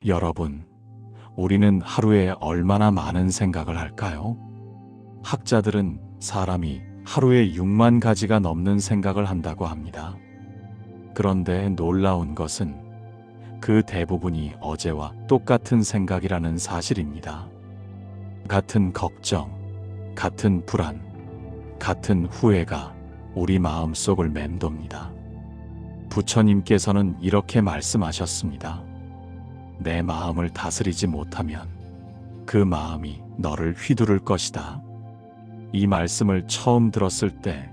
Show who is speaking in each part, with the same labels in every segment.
Speaker 1: 여러분, 우리는 하루에 얼마나 많은 생각을 할까요? 학자들은 사람이 하루에 6만 가지가 넘는 생각을 한다고 합니다. 그런데 놀라운 것은 그 대부분이 어제와 똑같은 생각이라는 사실입니다. 같은 걱정, 같은 불안, 같은 후회가 우리 마음속을 맴돕니다. 부처님께서는 이렇게 말씀하셨습니다. 내 마음을 다스리지 못하면 그 마음이 너를 휘두를 것이다. 이 말씀을 처음 들었을 때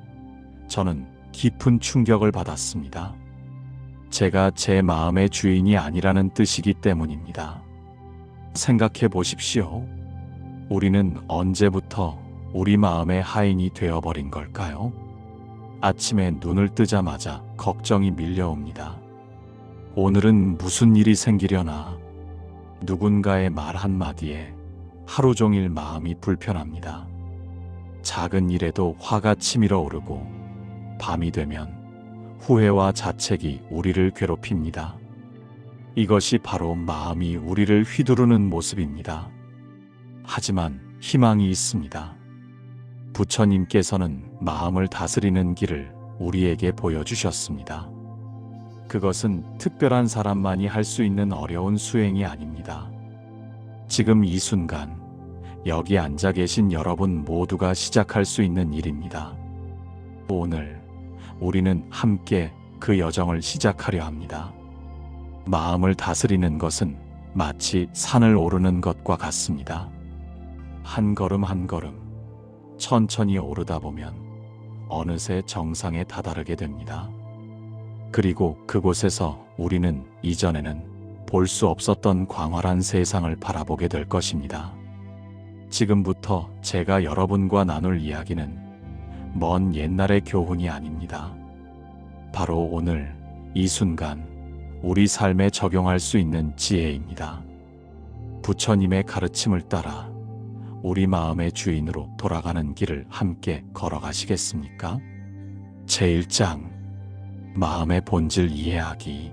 Speaker 1: 저는 깊은 충격을 받았습니다. 제가 제 마음의 주인이 아니라는 뜻이기 때문입니다. 생각해 보십시오. 우리는 언제부터 우리 마음의 하인이 되어버린 걸까요? 아침에 눈을 뜨자마자 걱정이 밀려옵니다. 오늘은 무슨 일이 생기려나? 누군가의 말 한마디에 하루 종일 마음이 불편합니다. 작은 일에도 화가 치밀어 오르고 밤이 되면 후회와 자책이 우리를 괴롭힙니다. 이것이 바로 마음이 우리를 휘두르는 모습입니다. 하지만 희망이 있습니다. 부처님께서는 마음을 다스리는 길을 우리에게 보여주셨습니다. 그것은 특별한 사람만이 할 수 있는 어려운 수행이 아닙니다. 지금 이 순간 여기 앉아 계신 여러분 모두가 시작할 수 있는 일입니다. 오늘 우리는 함께 그 여정을 시작하려 합니다. 마음을 다스리는 것은 마치 산을 오르는 것과 같습니다. 한 걸음 한 걸음 천천히 오르다 보면 어느새 정상에 다다르게 됩니다. 그리고 그곳에서 우리는 이전에는 볼 수 없었던 광활한 세상을 바라보게 될 것입니다. 지금부터 제가 여러분과 나눌 이야기는 먼 옛날의 교훈이 아닙니다. 바로 오늘 이 순간 우리 삶에 적용할 수 있는 지혜입니다. 부처님의 가르침을 따라 우리 마음의 주인으로 돌아가는 길을 함께 걸어가시겠습니까? 제1장 마음의 본질 이해하기.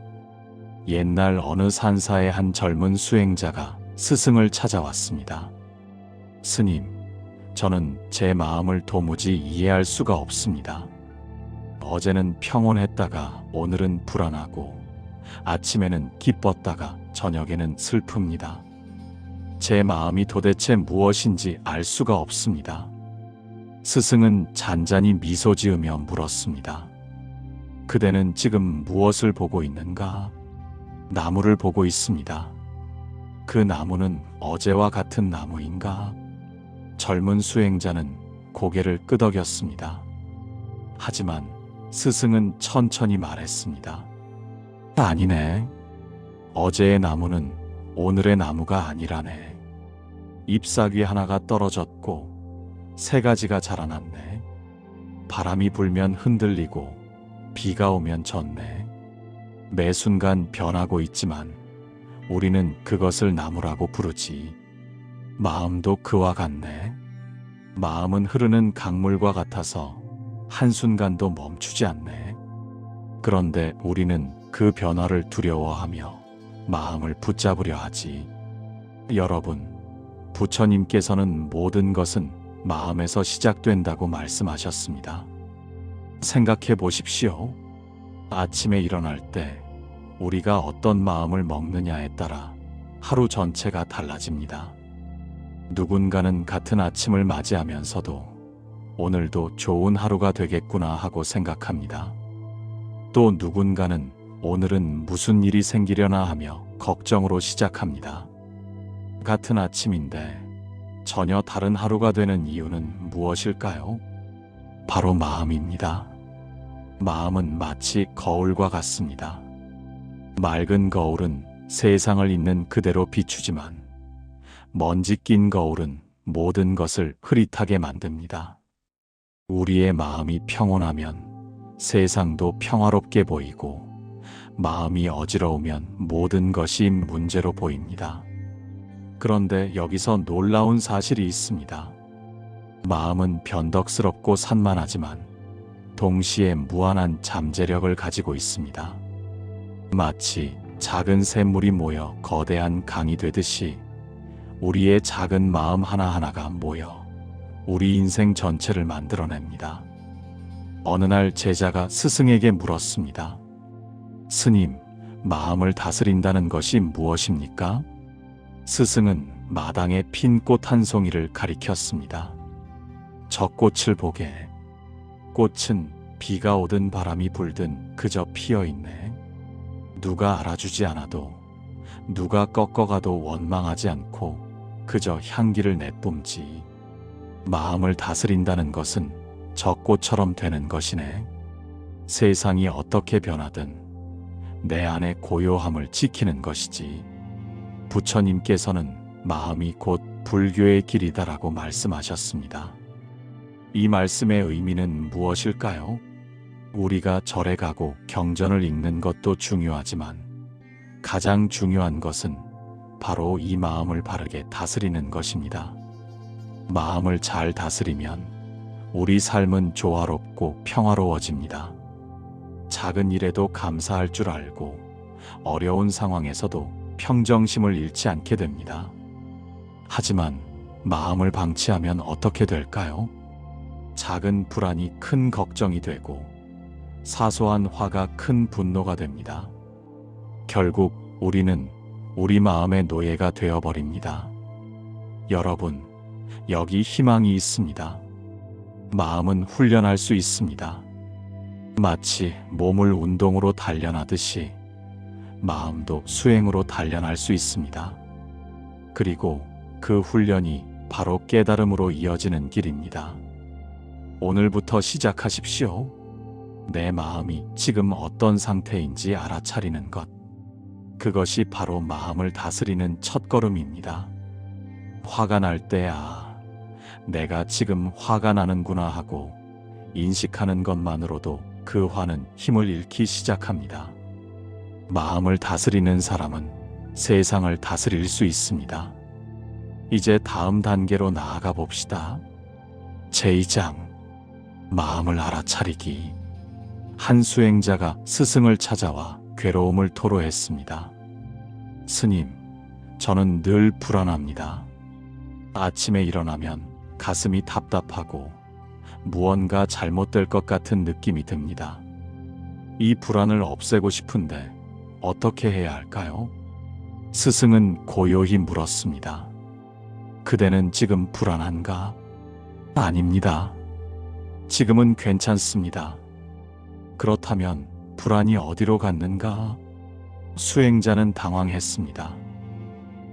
Speaker 1: 옛날 어느 산사의 한 젊은 수행자가 스승을 찾아왔습니다. 스님, 저는 제 마음을 도무지 이해할 수가 없습니다. 어제는 평온했다가 오늘은 불안하고 아침에는 기뻤다가 저녁에는 슬픕니다. 제 마음이 도대체 무엇인지 알 수가 없습니다. 스승은 잔잔히 미소 지으며 물었습니다. 그대는 지금 무엇을 보고 있는가? 나무를 보고 있습니다. 그 나무는 어제와 같은 나무인가? 젊은 수행자는 고개를 끄덕였습니다. 하지만 스승은 천천히 말했습니다. 아니네. 어제의 나무는 오늘의 나무가 아니라네. 잎사귀 하나가 떨어졌고 새 가지가 자라났네. 바람이 불면 흔들리고 비가 오면 젖네. 매 순간 변하고 있지만 우리는 그것을 나무라고 부르지. 마음도 그와 같네. 마음은 흐르는 강물과 같아서 한순간도 멈추지 않네. 그런데 우리는 그 변화를 두려워하며 마음을 붙잡으려 하지. 여러분, 부처님께서는 모든 것은 마음에서 시작된다고 말씀하셨습니다. 생각해 보십시오. 아침에 일어날 때 우리가 어떤 마음을 먹느냐에 따라 하루 전체가 달라집니다. 누군가는 같은 아침을 맞이하면서도 오늘도 좋은 하루가 되겠구나 하고 생각합니다. 또 누군가는 오늘은 무슨 일이 생기려나 하며 걱정으로 시작합니다. 같은 아침인데 전혀 다른 하루가 되는 이유는 무엇일까요? 바로 마음입니다. 마음은 마치 거울과 같습니다. 맑은 거울은 세상을 있는 그대로 비추지만 먼지 낀 거울은 모든 것을 흐릿하게 만듭니다. 우리의 마음이 평온하면 세상도 평화롭게 보이고 마음이 어지러우면 모든 것이 문제로 보입니다. 그런데 여기서 놀라운 사실이 있습니다. 마음은 변덕스럽고 산만하지만 동시에 무한한 잠재력을 가지고 있습니다. 마치 작은 샘물이 모여 거대한 강이 되듯이 우리의 작은 마음 하나하나가 모여 우리 인생 전체를 만들어냅니다. 어느 날 제자가 스승에게 물었습니다. 스님, 마음을 다스린다는 것이 무엇입니까? 스승은 마당에 핀 꽃 한 송이를 가리켰습니다. 저 꽃을 보게. 꽃은 비가 오든 바람이 불든 그저 피어있네. 누가 알아주지 않아도, 누가 꺾어가도 원망하지 않고 그저 향기를 내뿜지. 마음을 다스린다는 것은 저 꽃처럼 되는 것이네. 세상이 어떻게 변하든 내 안의 고요함을 지키는 것이지. 부처님께서는 마음이 곧 불교의 길이다라고 말씀하셨습니다. 이 말씀의 의미는 무엇일까요? 우리가 절에 가고 경전을 읽는 것도 중요하지만 가장 중요한 것은 바로 이 마음을 바르게 다스리는 것입니다. 마음을 잘 다스리면 우리 삶은 조화롭고 평화로워집니다. 작은 일에도 감사할 줄 알고 어려운 상황에서도 평정심을 잃지 않게 됩니다. 하지만 마음을 방치하면 어떻게 될까요? 작은 불안이 큰 걱정이 되고 사소한 화가 큰 분노가 됩니다. 결국 우리는 우리 마음의 노예가 되어버립니다. 여러분, 여기 희망이 있습니다. 마음은 훈련할 수 있습니다. 마치 몸을 운동으로 단련하듯이 마음도 수행으로 단련할 수 있습니다. 그리고 그 훈련이 바로 깨달음으로 이어지는 길입니다. 오늘부터 시작하십시오. 내 마음이 지금 어떤 상태인지 알아차리는 것. 그것이 바로 마음을 다스리는 첫걸음입니다. 화가 날 때, 내가 지금 화가 나는구나 하고 인식하는 것만으로도 그 화는 힘을 잃기 시작합니다. 마음을 다스리는 사람은 세상을 다스릴 수 있습니다. 이제 다음 단계로 나아가 봅시다. 제2장, 마음을 알아차리기. 한 수행자가 스승을 찾아와 괴로움을 토로했습니다. 스님, 저는 늘 불안합니다. 아침에 일어나면 가슴이 답답하고 무언가 잘못될 것 같은 느낌이 듭니다. 이 불안을 없애고 싶은데 어떻게 해야 할까요? 스승은 고요히 물었습니다. 그대는 지금 불안한가? 아닙니다. 지금은 괜찮습니다. 그렇다면 불안이 어디로 갔는가? 수행자는 당황했습니다.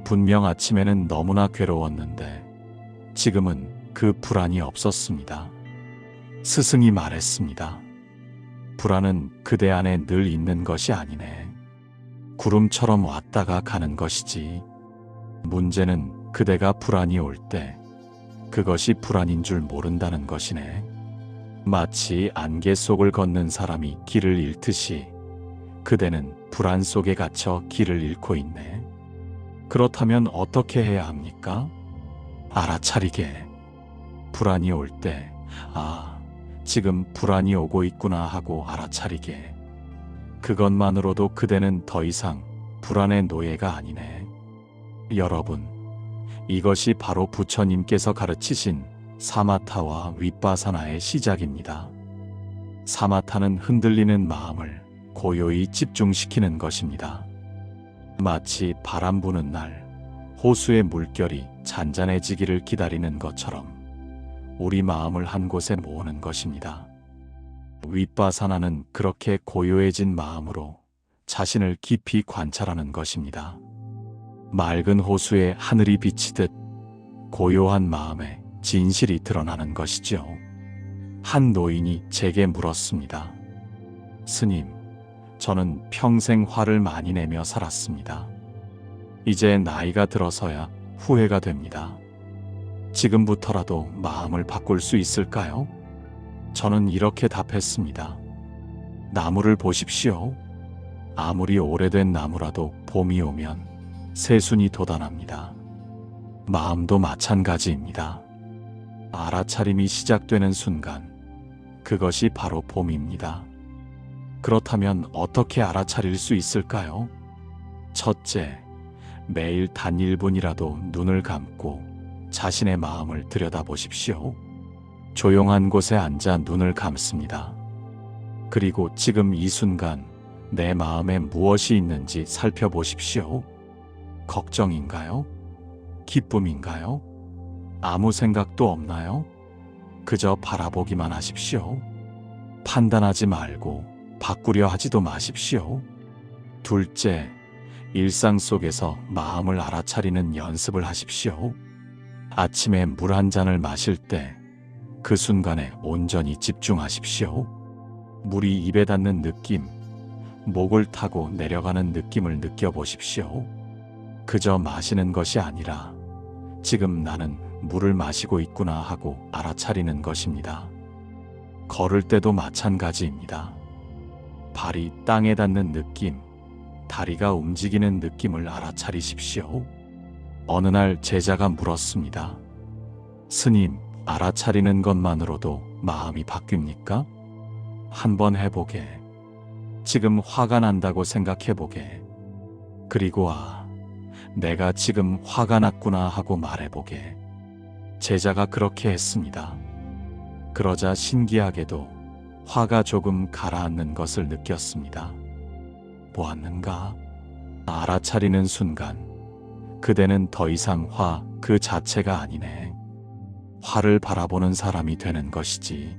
Speaker 1: 분명 아침에는 너무나 괴로웠는데 지금은 그 불안이 없었습니다. 스승이 말했습니다. 불안은 그대 안에 늘 있는 것이 아니네. 구름처럼 왔다가 가는 것이지. 문제는 그대가 불안이 올 때 그것이 불안인 줄 모른다는 것이네. 마치 안개 속을 걷는 사람이 길을 잃듯이 그대는 불안 속에 갇혀 길을 잃고 있네. 그렇다면 어떻게 해야 합니까? 알아차리게. 불안이 올 때, 지금 불안이 오고 있구나 하고 알아차리게. 그것만으로도 그대는 더 이상 불안의 노예가 아니네. 여러분, 이것이 바로 부처님께서 가르치신 사마타와 윗바사나의 시작입니다. 사마타는 흔들리는 마음을 고요히 집중시키는 것입니다. 마치 바람 부는 날 호수의 물결이 잔잔해지기를 기다리는 것처럼 우리 마음을 한 곳에 모으는 것입니다. 윗바사나는 그렇게 고요해진 마음으로 자신을 깊이 관찰하는 것입니다. 맑은 호수에 하늘이 비치듯 고요한 마음에 진실이 드러나는 것이죠. 한 노인이 제게 물었습니다. 스님, 저는 평생 화를 많이 내며 살았습니다. 이제 나이가 들어서야 후회가 됩니다. 지금부터라도 마음을 바꿀 수 있을까요? 저는 이렇게 답했습니다. 나무를 보십시오. 아무리 오래된 나무라도 봄이 오면 새순이 돋아납니다. 마음도 마찬가지입니다. 알아차림이 시작되는 순간 그것이 바로 봄입니다. 그렇다면 어떻게 알아차릴 수 있을까요? 첫째, 매일 단 1분이라도 눈을 감고 자신의 마음을 들여다보십시오. 조용한 곳에 앉아 눈을 감습니다. 그리고 지금 이 순간 내 마음에 무엇이 있는지 살펴보십시오. 걱정인가요? 기쁨인가요? 아무 생각도 없나요? 그저 바라보기만 하십시오. 판단하지 말고 바꾸려 하지도 마십시오. 둘째, 일상 속에서 마음을 알아차리는 연습을 하십시오. 아침에 물 한 잔을 마실 때 그 순간에 온전히 집중하십시오. 물이 입에 닿는 느낌, 목을 타고 내려가는 느낌을 느껴보십시오. 그저 마시는 것이 아니라 지금 나는 물을 마시고 있구나 하고 알아차리는 것입니다. 걸을 때도 마찬가지입니다. 발이 땅에 닿는 느낌, 다리가 움직이는 느낌을 알아차리십시오. 어느 날 제자가 물었습니다. 스님, 알아차리는 것만으로도 마음이 바뀝니까? 한번 해보게. 지금 화가 난다고 생각해보게. 그리고 내가 지금 화가 났구나 하고 말해보게. 제자가 그렇게 했습니다. 그러자 신기하게도 화가 조금 가라앉는 것을 느꼈습니다. 보았는가? 알아차리는 순간 그대는 더 이상 화 그 자체가 아니네. 화를 바라보는 사람이 되는 것이지.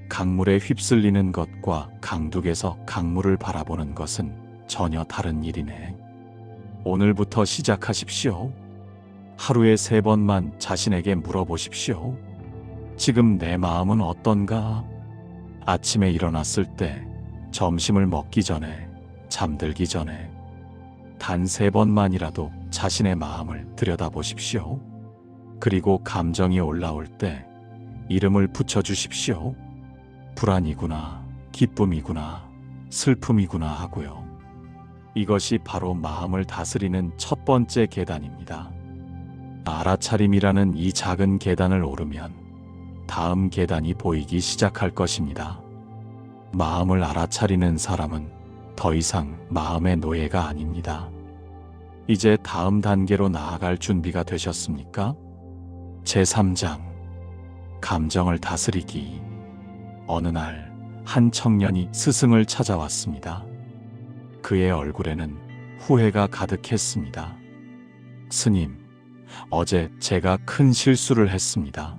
Speaker 1: 강물에 휩쓸리는 것과 강둑에서 강물을 바라보는 것은 전혀 다른 일이네. 오늘부터 시작하십시오. 하루에 3번만 자신에게 물어보십시오. 지금 내 마음은 어떤가? 아침에 일어났을 때, 점심을 먹기 전에, 잠들기 전에 단 3번만이라도 자신의 마음을 들여다보십시오. 그리고 감정이 올라올 때 이름을 붙여주십시오. 불안이구나, 기쁨이구나, 슬픔이구나 하고요. 이것이 바로 마음을 다스리는 첫 번째 계단입니다. 알아차림이라는 이 작은 계단을 오르면 다음 계단이 보이기 시작할 것입니다. 마음을 알아차리는 사람은 더 이상 마음의 노예가 아닙니다. 이제 다음 단계로 나아갈 준비가 되셨습니까? 제3장 감정을 다스리기. 어느 날 한 청년이 스승을 찾아왔습니다. 그의 얼굴에는 후회가 가득했습니다. 스님, 어제 제가 큰 실수를 했습니다.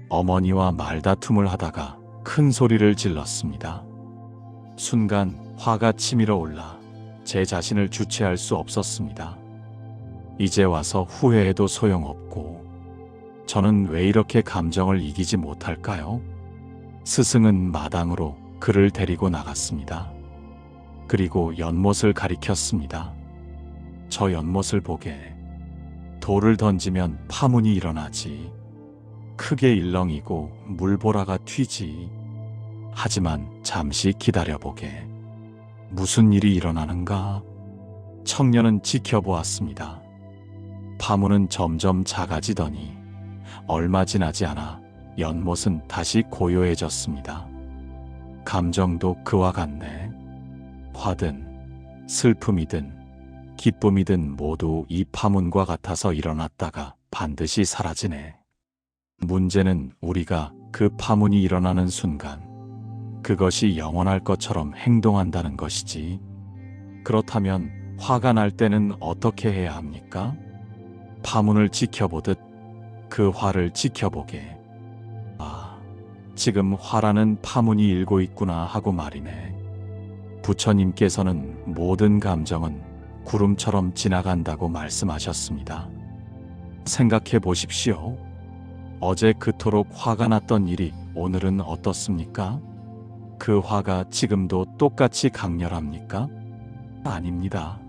Speaker 1: 어머니와 말다툼을 하다가 큰 소리를 질렀습니다. 순간 화가 치밀어 올라 제 자신을 주체할 수 없었습니다. 이제 와서 후회해도 소용없고 저는 왜 이렇게 감정을 이기지 못할까요? 스승은 마당으로 그를 데리고 나갔습니다. 그리고 연못을 가리켰습니다. 저 연못을 보게. 돌을 던지면 파문이 일어나지. 크게 일렁이고 물보라가 튀지. 하지만 잠시 기다려보게. 무슨 일이 일어나는가? 청년은 지켜보았습니다. 파문은 점점 작아지더니 얼마 지나지 않아 연못은 다시 고요해졌습니다. 감정도 그와 같네. 화든 슬픔이든 기쁨이든 모두 이 파문과 같아서 일어났다가 반드시 사라지네. 문제는 우리가 그 파문이 일어나는 순간 그것이 영원할 것처럼 행동한다는 것이지. 그렇다면 화가 날 때는 어떻게 해야 합니까? 파문을 지켜보듯 그 화를 지켜보게. 지금 화라는 파문이 일고 있구나 하고 말이네. 부처님께서는 모든 감정은 구름처럼 지나간다고 말씀하셨습니다. 생각해 보십시오. 어제 그토록 화가 났던 일이 오늘은 어떻습니까? 그 화가 지금도 똑같이 강렬합니까? 아닙니다.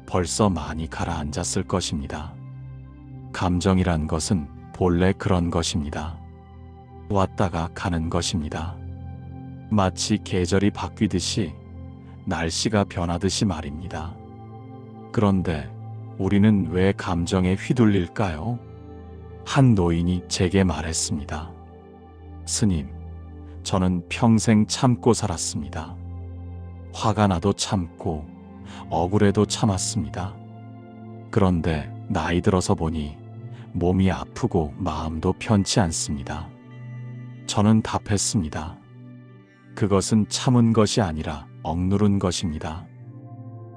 Speaker 1: 벌써 많이 가라앉았을 것입니다. 감정이란 것은 본래 그런 것입니다. 왔다가 가는 것입니다. 마치 계절이 바뀌듯이 날씨가 변하듯이 말입니다. 그런데 우리는 왜 감정에 휘둘릴까요? 한 노인이 제게 말했습니다. 스님, 저는 평생 참고 살았습니다. 화가 나도 참고, 억울해도 참았습니다. 그런데 나이 들어서 보니 몸이 아프고 마음도 편치 않습니다. 저는 답했습니다. 그것은 참은 것이 아니라 억누른 것입니다.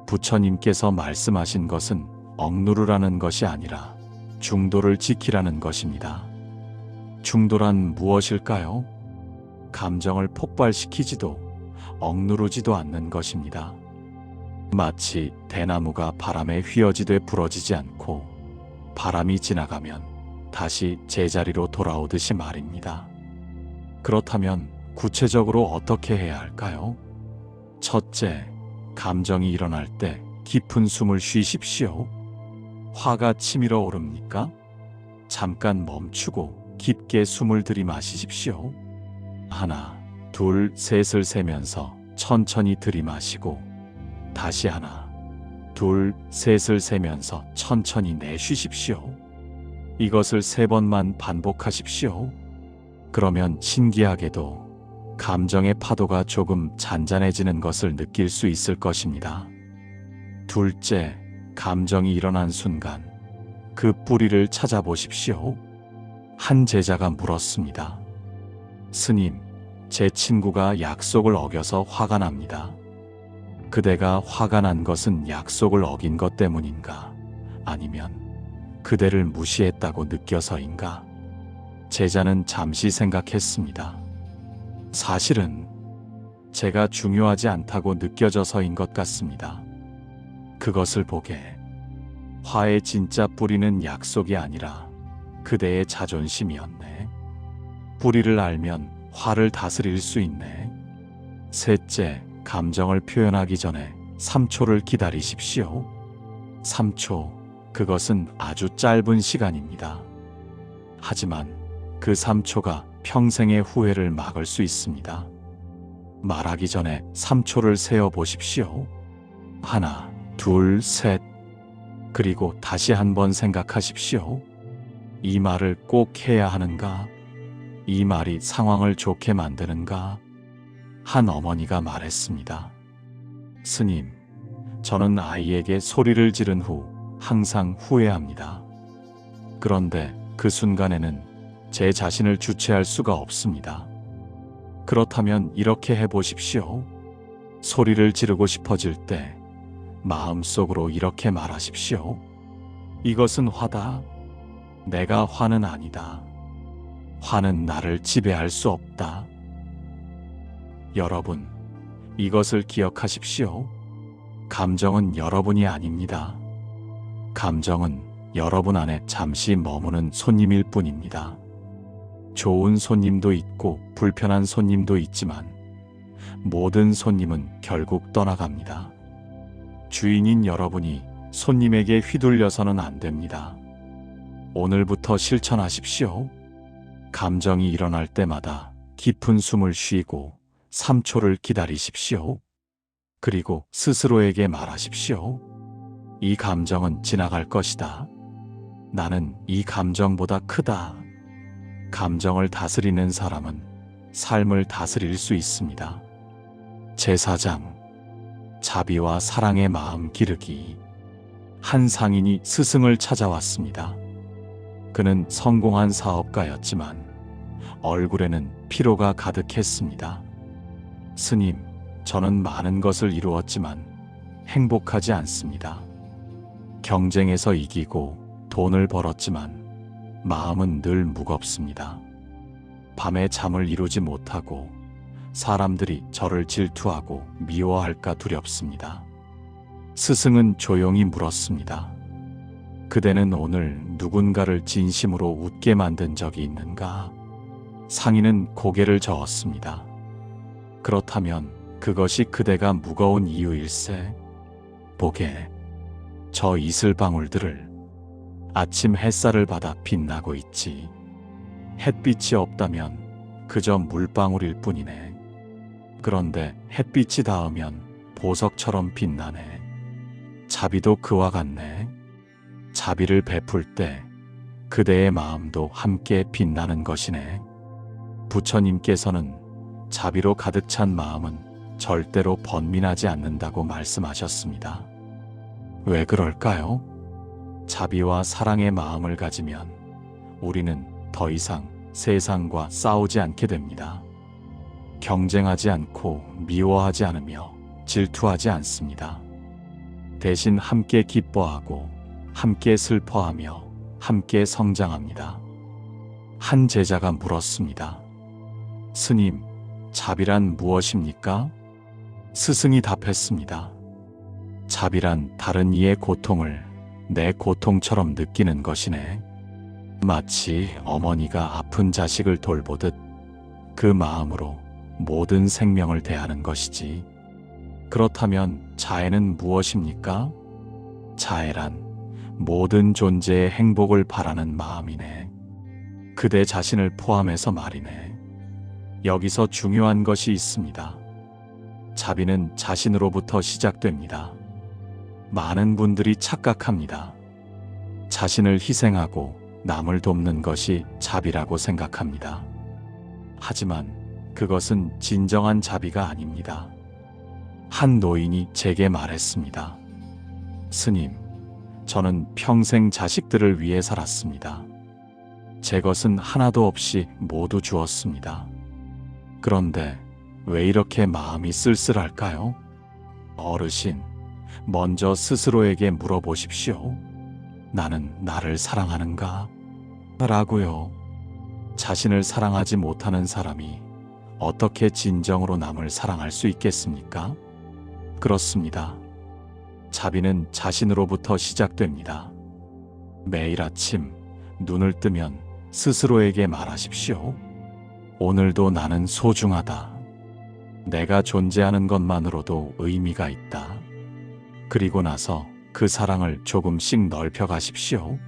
Speaker 1: 부처님께서 말씀하신 것은 억누르라는 것이 아니라 중도를 지키라는 것입니다. 중도란 무엇일까요? 감정을 폭발시키지도 억누르지도 않는 것입니다. 마치 대나무가 바람에 휘어지되 부러지지 않고 바람이 지나가면 다시 제자리로 돌아오듯이 말입니다. 그렇다면 구체적으로 어떻게 해야 할까요? 첫째, 감정이 일어날 때 깊은 숨을 쉬십시오. 화가 치밀어 오릅니까? 잠깐 멈추고 깊게 숨을 들이마시십시오. 하나, 둘, 셋을 세면서 천천히 들이마시고 다시 하나, 둘, 셋을 세면서 천천히 내쉬십시오. 이것을 3번만 반복하십시오. 그러면 신기하게도 감정의 파도가 조금 잔잔해지는 것을 느낄 수 있을 것입니다. 둘째, 감정이 일어난 순간 그 뿌리를 찾아보십시오. 한 제자가 물었습니다. 스님, 제 친구가 약속을 어겨서 화가 납니다. 그대가 화가 난 것은 약속을 어긴 것 때문인가? 아니면 그대를 무시했다고 느껴서인가? 제자는 잠시 생각했습니다. 사실은 제가 중요하지 않다고 느껴져서인 것 같습니다. 그것을 보게 화의 진짜 뿌리는 약속이 아니라 그대의 자존심이었네. 뿌리를 알면 화를 다스릴 수 있네. 셋째, 감정을 표현하기 전에 3초를 기다리십시오. 3초, 그것은 아주 짧은 시간입니다. 하지만 그 3초가 평생의 후회를 막을 수 있습니다. 말하기 전에 3초를 세어 보십시오. 하나, 둘, 셋. 그리고 다시 한번 생각하십시오. 이 말을 꼭 해야 하는가? 이 말이 상황을 좋게 만드는가? 한 어머니가 말했습니다. 스님, 저는 아이에게 소리를 지른 후 항상 후회합니다. 그런데 그 순간에는 제 자신을 주체할 수가 없습니다. 그렇다면 이렇게 해보십시오. 소리를 지르고 싶어질 때 마음속으로 이렇게 말하십시오. 이것은 화다. 내가 화는 아니다. 화는 나를 지배할 수 없다. 여러분, 이것을 기억하십시오. 감정은 여러분이 아닙니다. 감정은 여러분 안에 잠시 머무는 손님일 뿐입니다. 좋은 손님도 있고 불편한 손님도 있지만 모든 손님은 결국 떠나갑니다. 주인인 여러분이 손님에게 휘둘려서는 안 됩니다. 오늘부터 실천하십시오. 감정이 일어날 때마다 깊은 숨을 쉬고 3초를 기다리십시오. 그리고 스스로에게 말하십시오. 이 감정은 지나갈 것이다. 나는 이 감정보다 크다. 감정을 다스리는 사람은 삶을 다스릴 수 있습니다. 제4장, 자비와 사랑의 마음 기르기. 한 상인이 스승을 찾아왔습니다. 그는 성공한 사업가였지만 얼굴에는 피로가 가득했습니다. 스님, 저는 많은 것을 이루었지만 행복하지 않습니다. 경쟁에서 이기고 돈을 벌었지만 마음은 늘 무겁습니다. 밤에 잠을 이루지 못하고 사람들이 저를 질투하고 미워할까 두렵습니다. 스승은 조용히 물었습니다. 그대는 오늘 누군가를 진심으로 웃게 만든 적이 있는가? 상인은 고개를 저었습니다. 그렇다면 그것이 그대가 무거운 이유일세. 보게, 저 이슬방울들을 아침 햇살을 받아 빛나고 있지. 햇빛이 없다면 그저 물방울일 뿐이네. 그런데 햇빛이 닿으면 보석처럼 빛나네. 자비도 그와 같네. 자비를 베풀 때 그대의 마음도 함께 빛나는 것이네. 부처님께서는 자비로 가득 찬 마음은 절대로 번민하지 않는다고 말씀하셨습니다. 왜 그럴까요? 자비와 사랑의 마음을 가지면 우리는 더 이상 세상과 싸우지 않게 됩니다. 경쟁하지 않고 미워하지 않으며 질투하지 않습니다. 대신 함께 기뻐하고 함께 슬퍼하며 함께 성장합니다. 한 제자가 물었습니다. 스님, 자비란 무엇입니까? 스승이 답했습니다. 자비란 다른 이의 고통을 내 고통처럼 느끼는 것이네. 마치 어머니가 아픈 자식을 돌보듯 그 마음으로 모든 생명을 대하는 것이지. 그렇다면 자애는 무엇입니까? 자애란 모든 존재의 행복을 바라는 마음이네. 그대 자신을 포함해서 말이네. 여기서 중요한 것이 있습니다. 자비는 자신으로부터 시작됩니다. 많은 분들이 착각합니다. 자신을 희생하고 남을 돕는 것이 자비라고 생각합니다. 하지만 그것은 진정한 자비가 아닙니다. 한 노인이 제게 말했습니다. 스님, 저는 평생 자식들을 위해 살았습니다. 제 것은 하나도 없이 모두 주었습니다. 그런데 왜 이렇게 마음이 쓸쓸할까요? 어르신, 먼저 스스로에게 물어보십시오. 나는 나를 사랑하는가? 라고요. 자신을 사랑하지 못하는 사람이 어떻게 진정으로 남을 사랑할 수 있겠습니까? 그렇습니다. 자비는 자신으로부터 시작됩니다. 매일 아침 눈을 뜨면 스스로에게 말하십시오. 오늘도 나는 소중하다. 내가 존재하는 것만으로도 의미가 있다. 그리고 나서 그 사랑을 조금씩 넓혀 가십시오.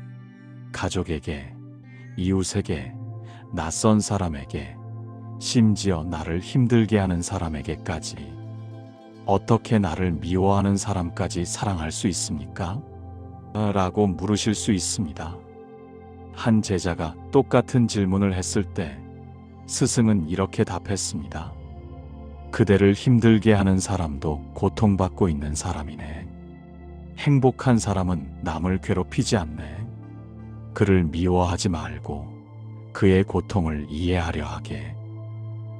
Speaker 1: 가족에게, 이웃에게, 낯선 사람에게, 심지어 나를 힘들게 하는 사람에게까지. 어떻게 나를 미워하는 사람까지 사랑할 수 있습니까? 라고 물으실 수 있습니다. 한 제자가 똑같은 질문을 했을 때 스승은 이렇게 답했습니다. 그대를 힘들게 하는 사람도 고통받고 있는 사람이네. 행복한 사람은 남을 괴롭히지 않네. 그를 미워하지 말고 그의 고통을 이해하려 하게.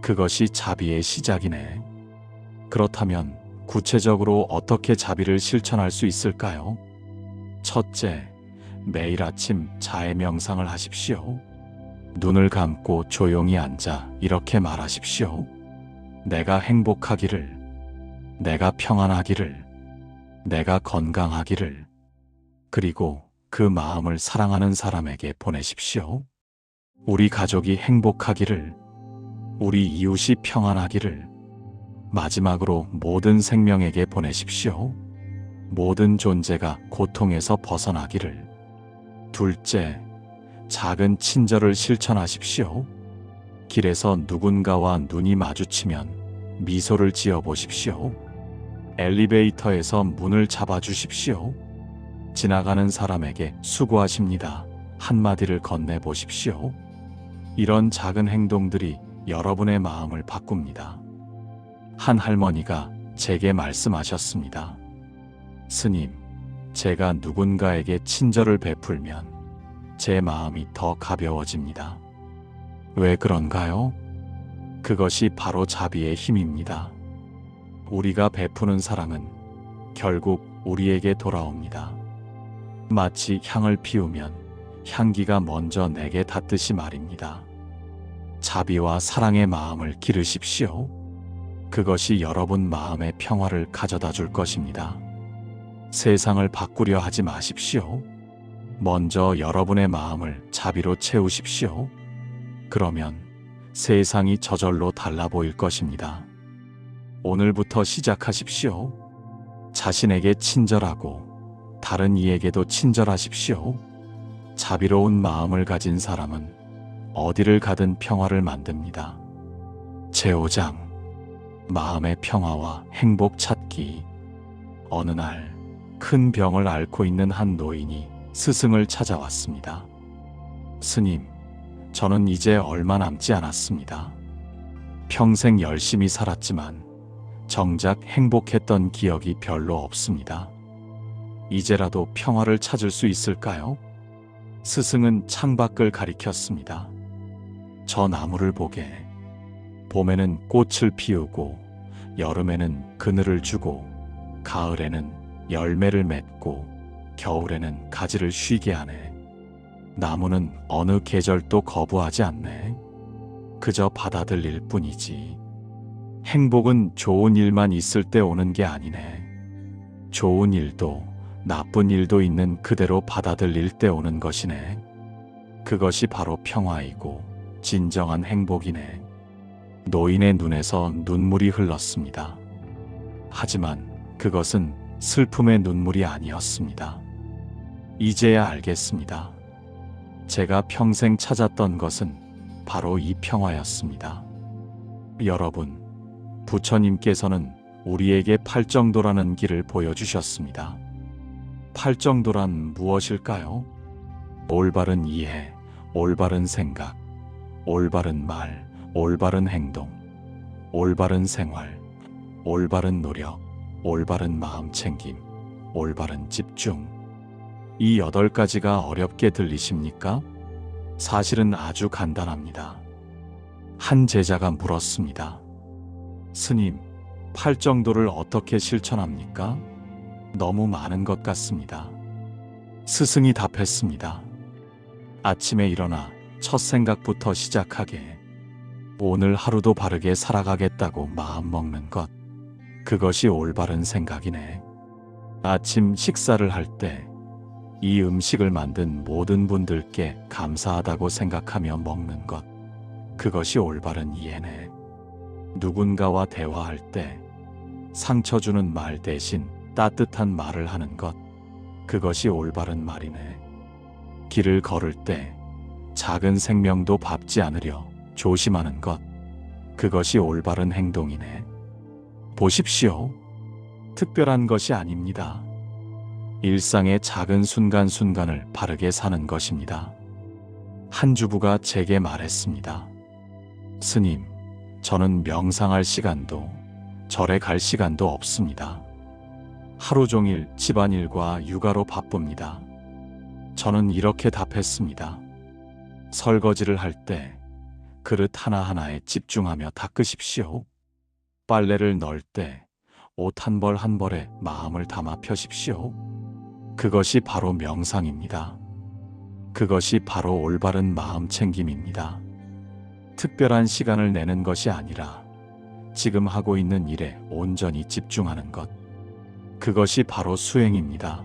Speaker 1: 그것이 자비의 시작이네. 그렇다면 구체적으로 어떻게 자비를 실천할 수 있을까요? 첫째, 매일 아침 자애 명상을 하십시오. 눈을 감고 조용히 앉아 이렇게 말하십시오. 내가 행복하기를, 내가 평안하기를, 내가 건강하기를, 그리고 그 마음을 사랑하는 사람에게 보내십시오. 우리 가족이 행복하기를, 우리 이웃이 평안하기를, 마지막으로 모든 생명에게 보내십시오. 모든 존재가 고통에서 벗어나기를. 둘째, 작은 친절을 실천하십시오. 길에서 누군가와 눈이 마주치면 미소를 지어 보십시오. 엘리베이터에서 문을 잡아주십시오. 지나가는 사람에게 수고하십니다. 한마디를 건네보십시오. 이런 작은 행동들이 여러분의 마음을 바꿉니다. 한 할머니가 제게 말씀하셨습니다. 스님, 제가 누군가에게 친절을 베풀면 제 마음이 더 가벼워집니다. 왜 그런가요? 그것이 바로 자비의 힘입니다. 우리가 베푸는 사랑은 결국 우리에게 돌아옵니다. 마치 향을 피우면 향기가 먼저 내게 닿듯이 말입니다. 자비와 사랑의 마음을 기르십시오. 그것이 여러분 마음의 평화를 가져다 줄 것입니다. 세상을 바꾸려 하지 마십시오. 먼저 여러분의 마음을 자비로 채우십시오. 그러면 세상이 저절로 달라 보일 것입니다. 오늘부터 시작하십시오. 자신에게 친절하고 다른 이에게도 친절하십시오. 자비로운 마음을 가진 사람은 어디를 가든 평화를 만듭니다. 제5장 마음의 평화와 행복 찾기. 어느 날 큰 병을 앓고 있는 한 노인이 스승을 찾아왔습니다. 스님, 저는 이제 얼마 남지 않았습니다. 평생 열심히 살았지만 정작 행복했던 기억이 별로 없습니다. 이제라도 평화를 찾을 수 있을까요? 스승은 창밖을 가리켰습니다. 저 나무를 보게. 봄에는 꽃을 피우고, 여름에는 그늘을 주고, 가을에는 열매를 맺고, 겨울에는 가지를 쉬게 하네. 나무는 어느 계절도 거부하지 않네. 그저 받아들일 뿐이지. 행복은 좋은 일만 있을 때 오는 게 아니네. 좋은 일도 나쁜 일도 있는 그대로 받아들일 때 오는 것이네. 그것이 바로 평화이고 진정한 행복이네. 노인의 눈에서 눈물이 흘렀습니다. 하지만 그것은 슬픔의 눈물이 아니었습니다. 이제야 알겠습니다. 제가 평생 찾았던 것은 바로 이 평화였습니다. 여러분, 부처님께서는 우리에게 팔정도라는 길을 보여주셨습니다. 팔정도란 무엇일까요? 올바른 이해, 올바른 생각, 올바른 말, 올바른 행동, 올바른 생활, 올바른 노력, 올바른 마음챙김, 올바른 집중. 이 8가지가 어렵게 들리십니까? 사실은 아주 간단합니다. 한 제자가 물었습니다. 스님, 팔정도를 어떻게 실천합니까? 너무 많은 것 같습니다. 스승이 답했습니다. 아침에 일어나 첫 생각부터 시작하게. 오늘 하루도 바르게 살아가겠다고 마음먹는 것. 그것이 올바른 생각이네. 아침 식사를 할 때 이 음식을 만든 모든 분들께 감사하다고 생각하며 먹는 것. 그것이 올바른 이해네. 누군가와 대화할 때 상처 주는 말 대신 따뜻한 말을 하는 것. 그것이 올바른 말이네. 길을 걸을 때 작은 생명도 밟지 않으려 조심하는 것. 그것이 올바른 행동이네. 보십시오. 특별한 것이 아닙니다. 일상의 작은 순간순간을 바르게 사는 것입니다. 한 주부가 제게 말했습니다. 스님, 저는 명상할 시간도 절에 갈 시간도 없습니다. 하루 종일 집안일과 육아로 바쁩니다. 저는 이렇게 답했습니다. 설거지를 할 때 그릇 하나하나에 집중하며 닦으십시오. 빨래를 넣을 때 옷 한 벌 한 벌에 마음을 담아 펴십시오. 그것이 바로 명상입니다. 그것이 바로 올바른 마음 챙김입니다. 특별한 시간을 내는 것이 아니라 지금 하고 있는 일에 온전히 집중하는 것. 그것이 바로 수행입니다.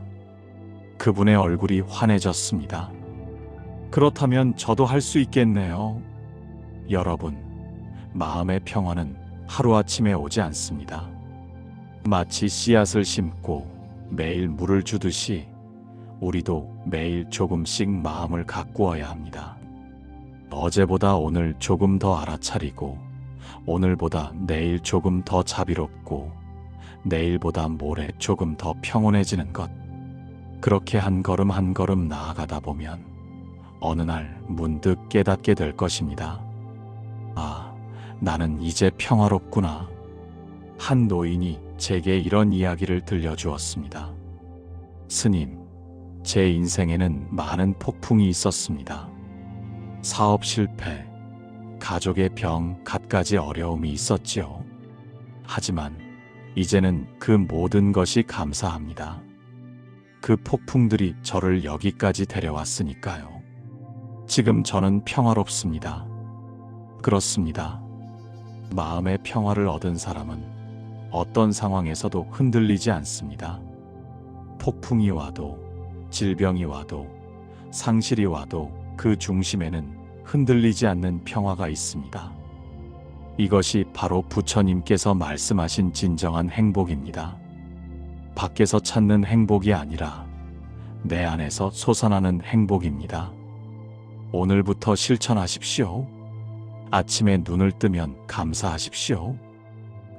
Speaker 1: 그분의 얼굴이 환해졌습니다. 그렇다면 저도 할 수 있겠네요. 여러분, 마음의 평화는 하루아침에 오지 않습니다. 마치 씨앗을 심고 매일 물을 주듯이 우리도 매일 조금씩 마음을 가꾸어야 합니다. 어제보다 오늘 조금 더 알아차리고, 오늘보다 내일 조금 더 자비롭고, 내일보다 모레 조금 더 평온해지는 것. 그렇게 한 걸음 한 걸음 나아가다 보면 어느 날 문득 깨닫게 될 것입니다. 아, 나는 이제 평화롭구나. 한 노인이 제게 이런 이야기를 들려주었습니다. 스님, 제 인생에는 많은 폭풍이 있었습니다. 사업 실패, 가족의 병, 갖가지 어려움이 있었지요. 하지만 이제는 그 모든 것이 감사합니다. 그 폭풍들이 저를 여기까지 데려왔으니까요. 지금 저는 평화롭습니다. 그렇습니다. 마음의 평화를 얻은 사람은 어떤 상황에서도 흔들리지 않습니다. 폭풍이 와도, 질병이 와도, 상실이 와도 그 중심에는 흔들리지 않는 평화가 있습니다. 이것이 바로 부처님께서 말씀하신 진정한 행복입니다. 밖에서 찾는 행복이 아니라 내 안에서 솟아나는 행복입니다. 오늘부터 실천하십시오. 아침에 눈을 뜨면 감사하십시오.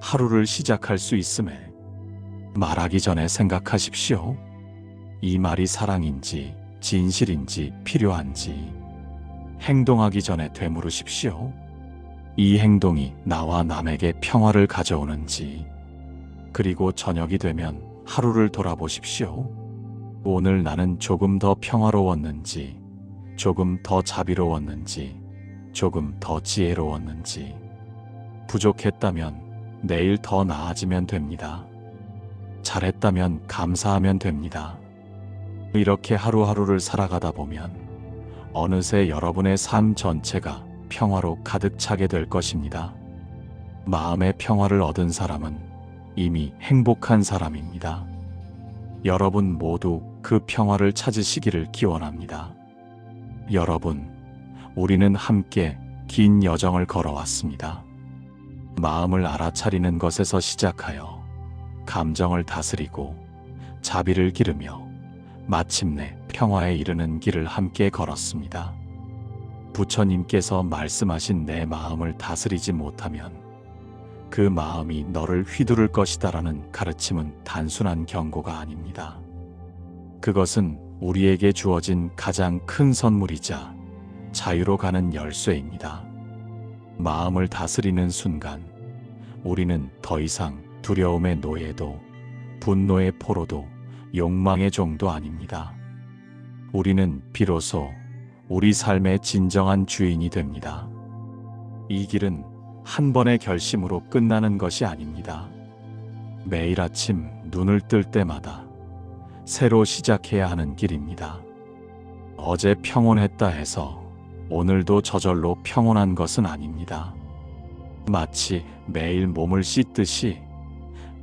Speaker 1: 하루를 시작할 수 있음에 말하기 전에 생각하십시오. 이 말이 사랑인지 진실인지 필요한지 행동하기 전에 되물으십시오. 이 행동이 나와 남에게 평화를 가져오는지. 그리고 저녁이 되면 하루를 돌아보십시오. 오늘 나는 조금 더 평화로웠는지, 조금 더 자비로웠는지, 조금 더 지혜로웠는지, 부족했다면 내일 더 나아지면 됩니다. 잘했다면 감사하면 됩니다. 이렇게 하루하루를 살아가다 보면 어느새 여러분의 삶 전체가 평화로 가득 차게 될 것입니다. 마음의 평화를 얻은 사람은 이미 행복한 사람입니다. 여러분 모두 그 평화를 찾으시기를 기원합니다. 여러분, 우리는 함께 긴 여정을 걸어왔습니다. 마음을 알아차리는 것에서 시작하여 감정을 다스리고 자비를 기르며 마침내 평화에 이르는 길을 함께 걸었습니다. 부처님께서 말씀하신 내 마음을 다스리지 못하면 그 마음이 너를 휘두를 것이다라는 가르침은 단순한 경고가 아닙니다. 그것은 우리에게 주어진 가장 큰 선물이자 자유로 가는 열쇠입니다. 마음을 다스리는 순간 우리는 더 이상 두려움의 노예도, 분노의 포로도, 욕망의 종도 아닙니다. 우리는 비로소 우리 삶의 진정한 주인이 됩니다. 이 길은 한 번의 결심으로 끝나는 것이 아닙니다. 매일 아침 눈을 뜰 때마다 새로 시작해야 하는 길입니다. 어제 평온했다 해서 오늘도 저절로 평온한 것은 아닙니다. 마치 매일 몸을 씻듯이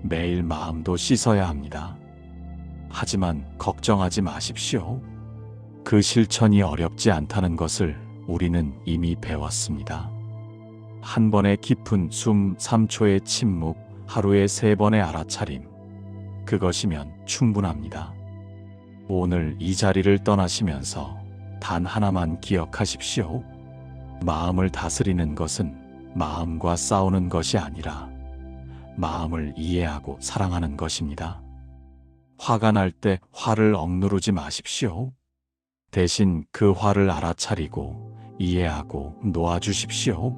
Speaker 1: 매일 마음도 씻어야 합니다. 하지만 걱정하지 마십시오. 그 실천이 어렵지 않다는 것을 우리는 이미 배웠습니다. 한 번의 깊은 숨, 3초의 침묵, 하루에 3번의 알아차림, 그것이면 충분합니다. 오늘 이 자리를 떠나시면서 단 하나만 기억하십시오. 마음을 다스리는 것은 마음과 싸우는 것이 아니라 마음을 이해하고 사랑하는 것입니다. 화가 날 때 화를 억누르지 마십시오. 대신 그 화를 알아차리고 이해하고 놓아주십시오.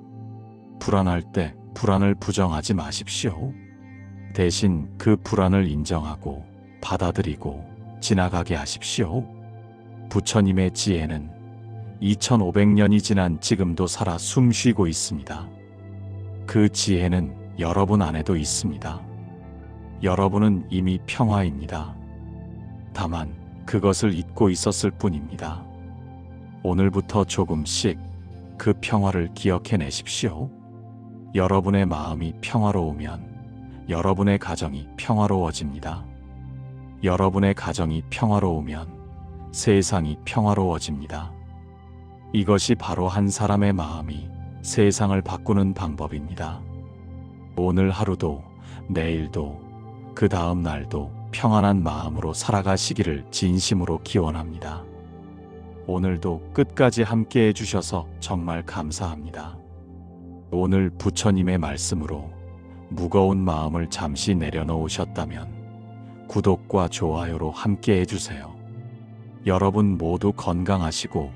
Speaker 1: 불안할 때 불안을 부정하지 마십시오. 대신 그 불안을 인정하고 받아들이고 지나가게 하십시오. 부처님의 지혜는 2500년이 지난 지금도 살아 숨쉬고 있습니다. 그 지혜는 여러분 안에도 있습니다. 여러분은 이미 평화입니다. 다만 그것을 잊고 있었을 뿐입니다. 오늘부터 조금씩 그 평화를 기억해내십시오. 여러분의 마음이 평화로우면 여러분의 가정이 평화로워집니다. 여러분의 가정이 평화로우면 세상이 평화로워집니다. 이것이 바로 한 사람의 마음이 세상을 바꾸는 방법입니다. 오늘 하루도 내일도 그 다음 날도 평안한 마음으로 살아가시기를 진심으로 기원합니다. 오늘도 끝까지 함께 해주셔서 정말 감사합니다. 오늘 부처님의 말씀으로 무거운 마음을 잠시 내려놓으셨다면 구독과 좋아요로 함께 해주세요. 여러분 모두 건강하시고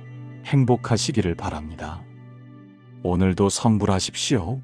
Speaker 1: 행복하시기를 바랍니다. 오늘도 성불하십시오.